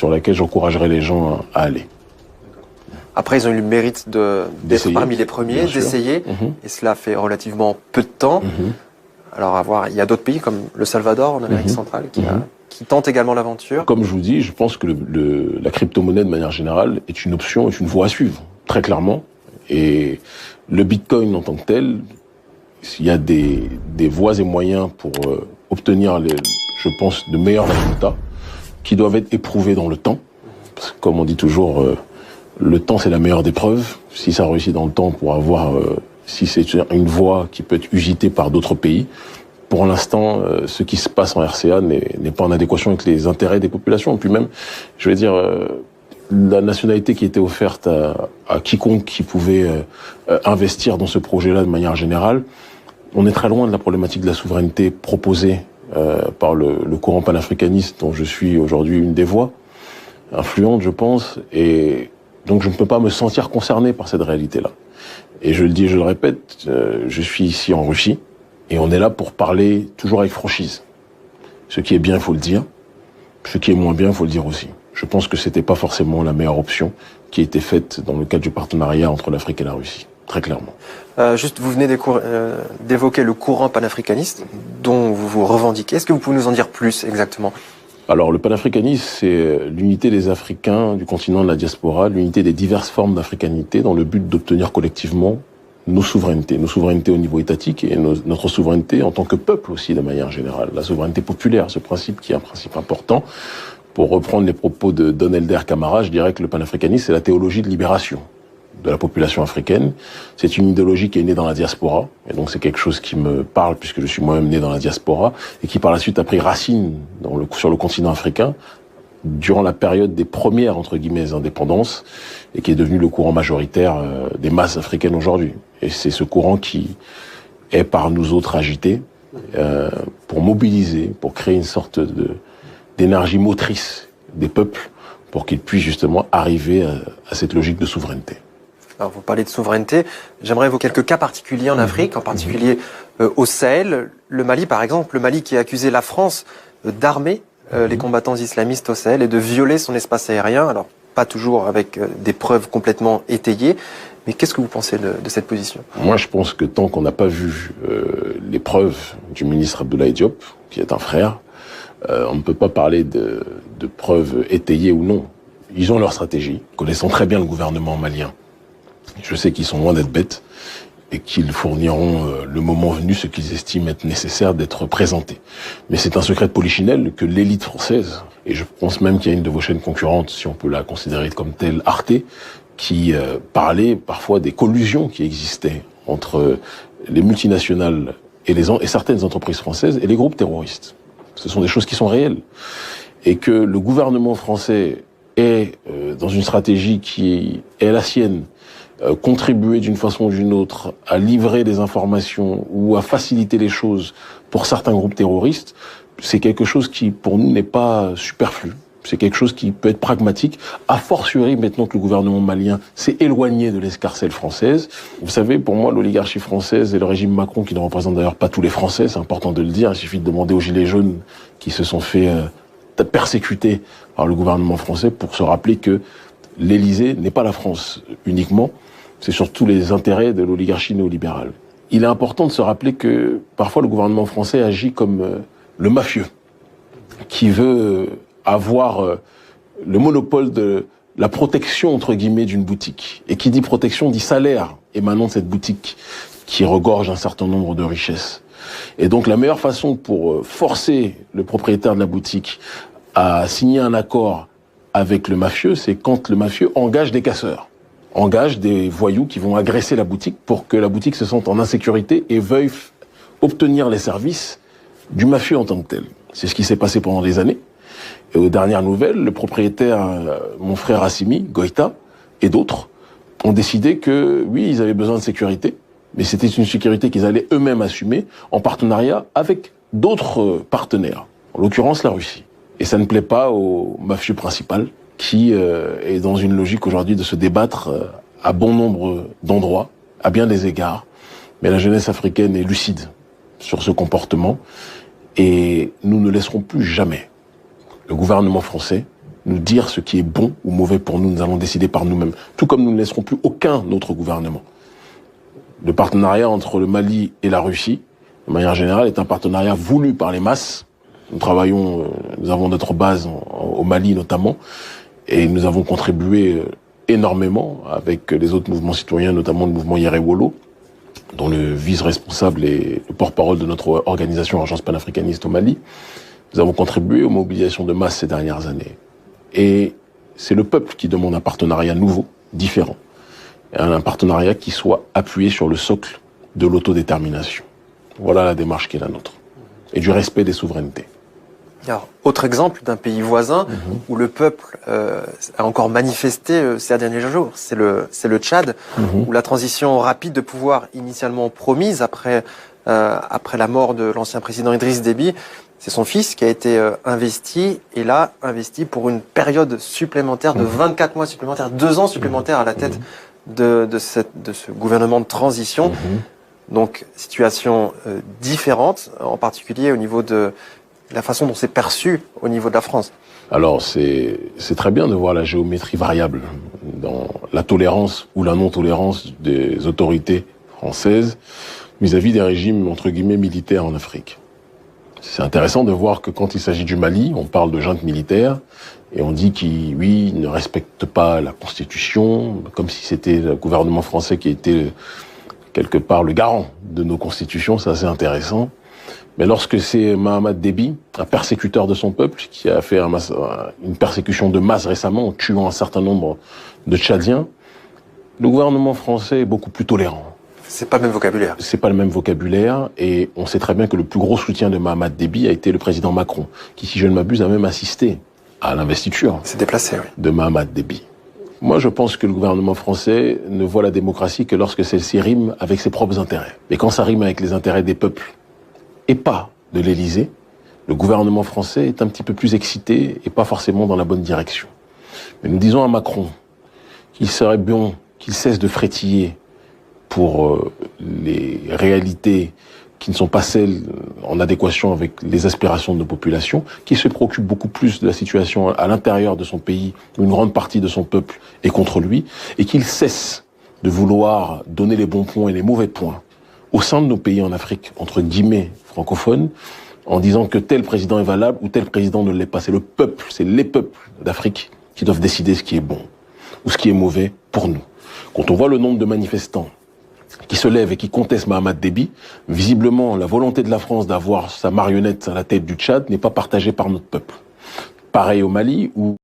sur laquelle j'encouragerais les gens à aller. Après, ils ont eu le mérite d'être parmi les premiers, d'essayer, et cela fait relativement peu de temps. Alors, il y a d'autres pays comme le Salvador en Amérique centrale qui tentent également l'aventure. Comme je vous dis, je pense que la crypto-monnaie de manière générale est une option, est une voie à suivre, très clairement. Et le Bitcoin en tant que tel, il y a des voies et moyens pour obtenir, je pense, de meilleurs résultats qui doivent être éprouvés dans le temps. Parce que, comme on dit toujours, le temps c'est la meilleure des preuves. Si ça réussit dans le temps, pour avoir, si c'est une voie qui peut être usitée par d'autres pays. Pour l'instant, ce qui se passe en RCA n'est pas en adéquation avec les intérêts des populations. Et puis même, je vais dire, la nationalité qui était offerte à quiconque qui pouvait investir dans ce projet-là de manière générale, on est très loin de la problématique de la souveraineté proposée par le courant panafricaniste dont je suis aujourd'hui une des voix influentes, je pense. Et donc je ne peux pas me sentir concerné par cette réalité-là. Et je le dis et je le répète, je suis ici en Russie. Et on est là pour parler toujours avec franchise. Ce qui est bien, il faut le dire. Ce qui est moins bien, il faut le dire aussi. Je pense que c'était pas forcément la meilleure option qui a été faite dans le cadre du partenariat entre l'Afrique et la Russie. Très clairement. Juste, vous venez d'évoquer le courant panafricaniste dont vous vous revendiquez. Est-ce que vous pouvez nous en dire plus exactement ? Alors, le panafricanisme, c'est l'unité des Africains du continent de la diaspora, l'unité des diverses formes d'africanité dans le but d'obtenir collectivement nos souverainetés au niveau étatique et notre souveraineté en tant que peuple aussi de manière générale. La souveraineté populaire, ce principe qui est un principe important. Pour reprendre les propos de Don Helder Camara, je dirais que le panafricanisme, c'est la théologie de libération de la population africaine. C'est une idéologie qui est née dans la diaspora, et donc c'est quelque chose qui me parle puisque je suis moi-même né dans la diaspora, et qui par la suite a pris racine sur le continent africain, durant la période des premières, entre guillemets, indépendances, et qui est devenu le courant majoritaire des masses africaines aujourd'hui. Et c'est ce courant qui est par nous autres agité pour mobiliser, pour créer une sorte d'énergie motrice des peuples pour qu'ils puissent justement arriver à cette logique de souveraineté. Alors, vous parlez de souveraineté. J'aimerais évoquer quelques cas particuliers en Afrique, en particulier au Sahel. Le Mali, par exemple, le Mali qui a accusé la France d'armer les combattants islamistes au Sahel et de violer son espace aérien. Alors, pas toujours avec des preuves complètement étayées. Mais qu'est-ce que vous pensez de cette position ? Moi, je pense que tant qu'on n'a pas vu les preuves du ministre Abdoulaye Diop, qui est un frère, on ne peut pas parler de preuves étayées ou non. Ils ont leur stratégie, connaissant très bien le gouvernement malien. Je sais qu'ils sont loin d'être bêtes et qu'ils fourniront le moment venu ce qu'ils estiment être nécessaire d'être présentés. Mais c'est un secret de polichinelle que l'élite française, et je pense même qu'il y a une de vos chaînes concurrentes, si on peut la considérer comme telle, Arte, qui parlait parfois des collusions qui existaient entre les multinationales et certaines entreprises françaises et les groupes terroristes. Ce sont des choses qui sont réelles. Et que le gouvernement français est dans une stratégie qui est la sienne, contribuer d'une façon ou d'une autre à livrer des informations ou à faciliter les choses pour certains groupes terroristes, c'est quelque chose qui, pour nous, n'est pas superflu. C'est quelque chose qui peut être pragmatique, a fortiori maintenant que le gouvernement malien s'est éloigné de l'escarcelle française. Vous savez, pour moi, l'oligarchie française et le régime Macron, qui ne représente d'ailleurs pas tous les Français, c'est important de le dire, il suffit de demander aux Gilets jaunes qui se sont fait persécuter par le gouvernement français pour se rappeler que l'Élysée n'est pas la France uniquement, c'est surtout les intérêts de l'oligarchie néolibérale. Il est important de se rappeler que parfois le gouvernement français agit comme le mafieux, qui veut avoir le monopole de la protection, entre guillemets, d'une boutique. Et qui dit protection, dit salaire émanant de cette boutique qui regorge un certain nombre de richesses. Et donc la meilleure façon pour forcer le propriétaire de la boutique à signer un accord avec le mafieux, c'est quand le mafieux engage des casseurs, engage des voyous qui vont agresser la boutique pour que la boutique se sente en insécurité et veuille obtenir les services du mafieux en tant que tel. C'est ce qui s'est passé pendant des années. Et aux dernières nouvelles, le propriétaire, mon frère Assimi, Goïta, et d'autres, ont décidé que, oui, ils avaient besoin de sécurité, mais c'était une sécurité qu'ils allaient eux-mêmes assumer en partenariat avec d'autres partenaires, en l'occurrence la Russie. Et ça ne plaît pas au mafieux principal, qui est dans une logique aujourd'hui de se débattre à bon nombre d'endroits, à bien des égards. Mais la jeunesse africaine est lucide sur ce comportement, et nous ne laisserons plus jamais le gouvernement français nous dire ce qui est bon ou mauvais pour nous. Nous allons décider par nous-mêmes. Tout comme nous ne laisserons plus aucun autre gouvernement. Le partenariat entre le Mali et la Russie, de manière générale, est un partenariat voulu par les masses. Nous avons notre base au Mali notamment, et nous avons contribué énormément avec les autres mouvements citoyens, notamment le mouvement Yerewolo, dont le vice-responsable est le porte-parole de notre organisation Agence panafricaniste au Mali. Nous avons contribué aux mobilisations de masse ces dernières années. Et c'est le peuple qui demande un partenariat nouveau, différent. Un partenariat qui soit appuyé sur le socle de l'autodétermination. Voilà la démarche qui est la nôtre. Et du respect des souverainetés. Alors, autre exemple d'un pays voisin où le peuple a encore manifesté ces derniers jours, c'est le Tchad, où la transition rapide de pouvoir initialement promise après la mort de l'ancien président Idriss Déby, c'est son fils qui a été investi, et là, investi pour une période supplémentaire de 24 mois supplémentaires, 2 ans supplémentaires à la tête de ce gouvernement de transition. Donc, situation différente, en particulier au niveau de la façon dont c'est perçu au niveau de la France. Alors, c'est très bien de voir la géométrie variable dans la tolérance ou la non-tolérance des autorités françaises vis-à-vis des régimes, entre guillemets, militaires en Afrique. C'est intéressant de voir que quand il s'agit du Mali, on parle de junte militaire et on dit qu'ils, oui, ne respectent pas la Constitution, comme si c'était le gouvernement français qui était quelque part le garant de nos constitutions. C'est assez intéressant. Mais lorsque c'est Mahamat Déby, un persécuteur de son peuple, qui a fait une persécution de masse récemment en tuant un certain nombre de Tchadiens, le gouvernement français est beaucoup plus tolérant. C'est pas le même vocabulaire. C'est pas le même vocabulaire, et on sait très bien que le plus gros soutien de Mahamat Déby a été le président Macron, qui, si je ne m'abuse, a même assisté à l'investiture. C'est déplacé, oui. De Mahamat Déby. Moi, je pense que le gouvernement français ne voit la démocratie que lorsque celle-ci rime avec ses propres intérêts. Mais quand ça rime avec les intérêts des peuples, et pas de l'Élysée, le gouvernement français est un petit peu plus excité et pas forcément dans la bonne direction. Mais nous disons à Macron qu'il serait bon qu'il cesse de frétiller pour les réalités qui ne sont pas celles en adéquation avec les aspirations de nos populations, qu'il se préoccupe beaucoup plus de la situation à l'intérieur de son pays, où une grande partie de son peuple est contre lui, et qu'il cesse de vouloir donner les bons points et les mauvais points au sein de nos pays en Afrique, entre guillemets, francophones, en disant que tel président est valable ou tel président ne l'est pas. C'est le peuple, c'est les peuples d'Afrique qui doivent décider ce qui est bon ou ce qui est mauvais pour nous. Quand on voit le nombre de manifestants qui se lèvent et qui contestent Mahamat Déby, visiblement, la volonté de la France d'avoir sa marionnette à la tête du Tchad n'est pas partagée par notre peuple. Pareil au Mali, où